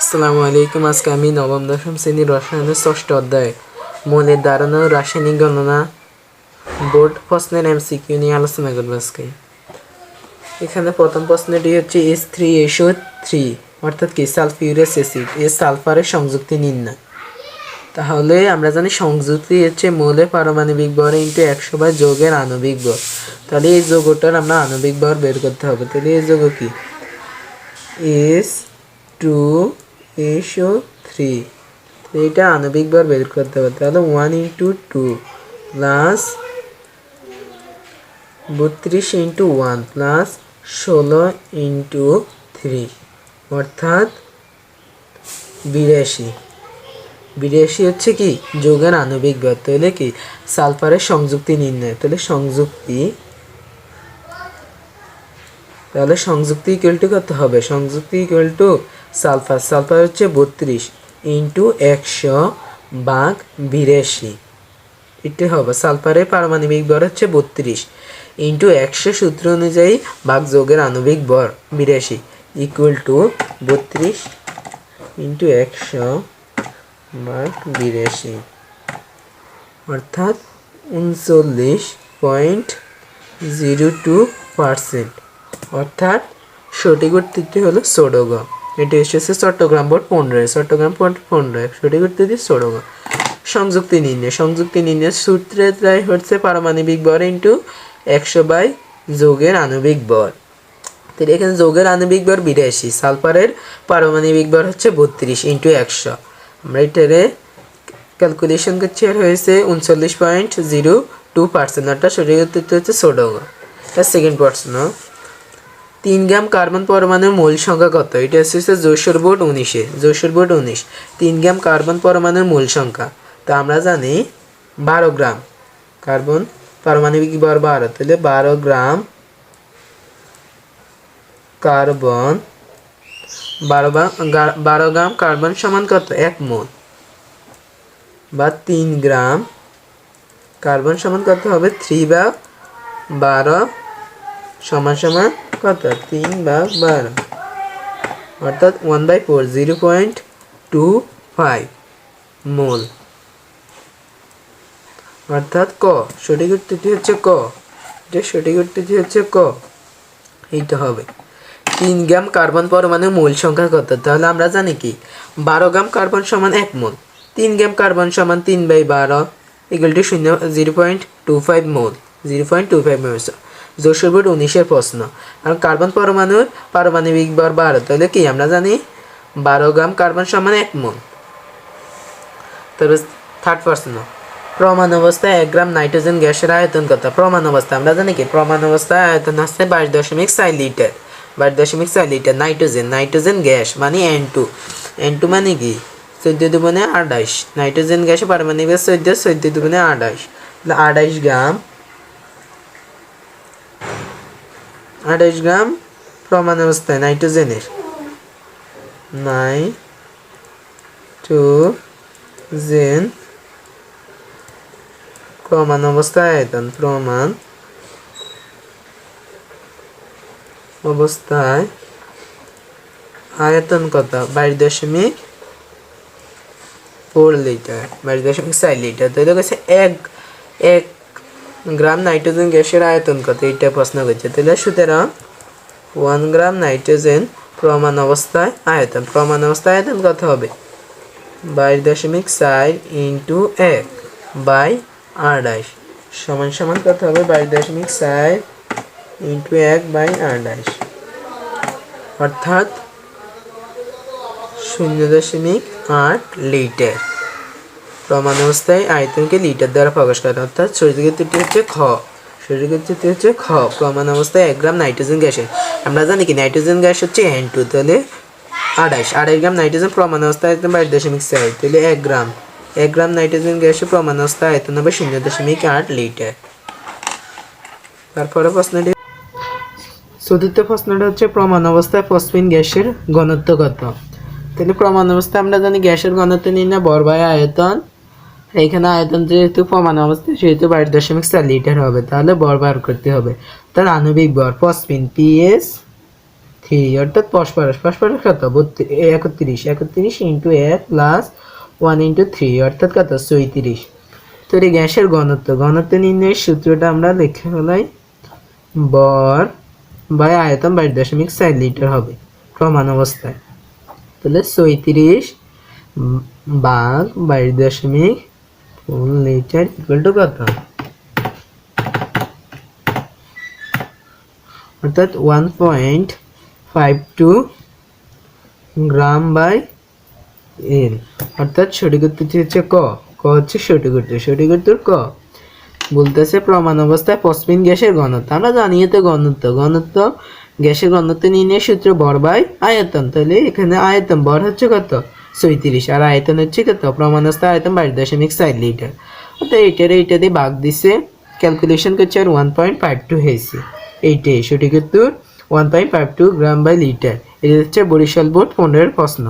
আসসালামু আলাইকুম। আজকে আমি নবম-দশম শ্রেণীর রসায়নের ষষ্ঠ অধ্যায় মৌলের ধারণা ও রাসায়নিক গণনা বোর্ড প্রশ্নের MCQ নিয়ে আলোচনা করব আজকে। এখানে প্রথম প্রশ্নটি হচ্ছে H3SO3 অর্থাৎ কি সালফিউরিক অ্যাসিড এর সালফারের সংযুক্তি নির্ণয়। তাহলে আমরা জানি সংযুক্তি হচ্ছে মৌলের পারমাণবিক ভর ইনটু 100 বাই যৌগের আণবিক ভর। তাহলে এই যৌগটার আমরা আণবিক ভর বের করতে হবে। তাহলে এই যৌগ কি H2SO3, এটা আণবিক ভর বের করতে হবে। তাহলে 1 × 2 প্লাস 32 × 1 প্লাস 16 × 3 অর্থাৎ 82 হচ্ছে কি যৌগের আণবিক ভর। তাহলে কি সালফারের সংযুক্তি নির্ণয়। তাহলে সংযুক্তি ইকুয়াল টু কত হবে? সংযুক্তি ইকুয়াল টু সালফার হচ্ছে 32 × 100 ভাগ 82 এটি হবে। সালফারের পারমাণবিক ভর হচ্ছে 32 × 100 সূত্র অনুযায়ী ভাগ যৌগের আণবিক ভর 82 ইকুয়াল টু 32 × 100 ভাগ 82 অর্থাৎ 39.02%। অর্থাৎ সঠিক উত্তরটি হলো ষোড়গ। এটি এসেছে চট্টগ্রাম বোর্ড 15 সঠিক উত্তরটি ষোড়গ। সংযুক্তি নির্ণয় সূত্রটাই হচ্ছে পারমাণবিক ভর ইনটু 100 বাই যৌগের আণবিক ভর। তাহলে এখানে যৌগের আণবিক ভর 82, সালফারের পারমাণবিক ভর হচ্ছে 32 × 100। আমরা এটারে ক্যালকুলেশন করছি, আর হয়েছে 39.02%। অর্থাৎ সঠিক উত্তরটি হচ্ছে ষোড়গ। সেকেন্ড প্রশ্ন, 3 গ্রাম কার্বন পরমাণুর মোল সংখ্যা কত? এটা হচ্ছে যশোর বোর্ড 19। 3 গ্রাম কার্বন পরমাণুর মোল সংখ্যা। তো আমরা জানি 12 গ্রাম কার্বন পারমাণবিক ভর 12। তাহলে 12 গ্রাম কার্বন 12 গ্রাম কার্বন সমান কত? 1 মোল। বা 3 গ্রাম কার্বন সমান কত হবে? 3/12 সমান কত? 3/12 অর্থাৎ 1/4 0.25 মোল। অর্থাৎ ক সঠিক উত্তরটি হচ্ছে ক। এটা সঠিক উত্তরটি হচ্ছে ক, এইটা হবে। 3 গ্রাম কার্বন পরমাণুর মোল সংখ্যা কত? তাহলে আমরা জানি কি 12 গ্রাম কার্বন সমান 1 মোল, 3 গ্রাম কার্বন সমান 3/12 equal to 0.25 mole. Jessore board 19-এর প্রশ্ন। আর কার্বন পরমাণুর পারমাণবিক ভর 12। তাহলে কি আমরা জানি 12 গ্রাম কার্বন সমান 1 মোল। তারপর থার্ড প্রশ্ন, প্রমাণ অবস্থায় 1 গ্রাম নাইট্রোজেন গ্যাসের আয়তন কত? প্রমাণ অবস্থা আমরা জানি কি প্রমাণ অবস্থায় আয়তন হচ্ছে 22.4 লিটার। 22.4 লিটার। নাইট্রোজেন গ্যাস মানে N2 মানে কি 14 দুগুণে 28। নাইট্রোজেন গ্যাসে পারমাণবিক ভর 14 দুগুণে 28। 28 গ্রাম প্রমাণ অবস্থায় নাইট্রোজেনের প্রমাণ অবস্থায় আয়তন কত? 22.4 লিটার, 22.4 লিটার। তো এটা হচ্ছে 1 গ্রাম নাইট্রোজেন গ্যাসের আয়তন কত? এটা প্রশ্ন করছে। তাহলে সুতরাং 1 গ্রাম নাইট্রোজেন প্রমাণ অবস্থায় আয়তন কত হবে? 22.4 × 1/28 সমান কত হবে? 22.4 × 1/28 অর্থাৎ 0.8 লিটার। প্রমাণ অবস্থায় আয়তনকে লিটার দ্বারা প্রকাশ করে। অর্থাৎ সঠিক উত্তরটি হচ্ছে খ। প্রমাণ অবস্থায় 1 গ্রাম নাইট্রোজেন গ্যাসের, আমরা জানি কি নাইট্রোজেন গ্যাস হচ্ছে N2। তাহলে 28 গ্রাম নাইট্রোজেন প্রমাণ অবস্থায় আয়তন 22.4। তাহলে 1 গ্রাম নাইট্রোজেন গ্যাসের প্রমাণ অবস্থায় আয়তন হবে 0.8 লিটার। তারপরে প্রশ্নটি, চতুর্থ প্রশ্নটা হচ্ছে প্রমাণ অবস্থায় ফসফিন গ্যাসের ঘনত্ব কত? তাহলে প্রমাণ অবস্থায় আমরা জানি গ্যাসের ঘনত্ব নির্ণয় ভর বাই আয়তন। এইখানে আয়তন যেহেতু প্রমাণ অবস্থায় সেহেতু 22.4 লিটার হবে। তাহলে ভর বার করতে হবে। তার আণবিক ভর ফসফিন PS 3 অর্থাৎ ফসফরাস কত 31 31 ইন্টু 1 প্লাস 1 ইন্টু 3 অর্থাৎ কত 34। তো এই গ্যাসের ঘনত্ব নির্ণয়ের সূত্রটা আমরা লিখে ফেলাই, ভর বাই আয়তন 22.4 লিটার হবে প্রমাণ অবস্থায়। তাহলে 36 ভাগ 22.4 লিটার ইকুয়াল টু কত, অর্থাৎ 1.52 গ্রাম বাই এল, অর্থাৎ সঠিক উত্তরটি হচ্ছে ক হচ্ছে সঠিক উত্তর ক। বলতেছে প্রমাণ অবস্থায় ফসফিন গ্যাসের ঘনত্ব, আমরা জানি তো ঘনত্ব গ্যাসের ঘনত্ব নির্ণয়ের সূত্র ভর বাই আয়তন। তাহলে এখানে আয়তন ভর হচ্ছে কত 36 আর আয়তন হচ্ছে কত প্রমাণ অবস্থায় আয়তন 22.4 লিটার। অর্থাৎ এইটা দিয়ে ভাগ দিছে, ক্যালকুলেশন করছে আর 1.52 হয়েছে। এইটাই সঠিক উত্তর 1.52 গ্রাম বাই লিটার। এটা হচ্ছে বরিশাল বোর্ড 15 প্রশ্ন।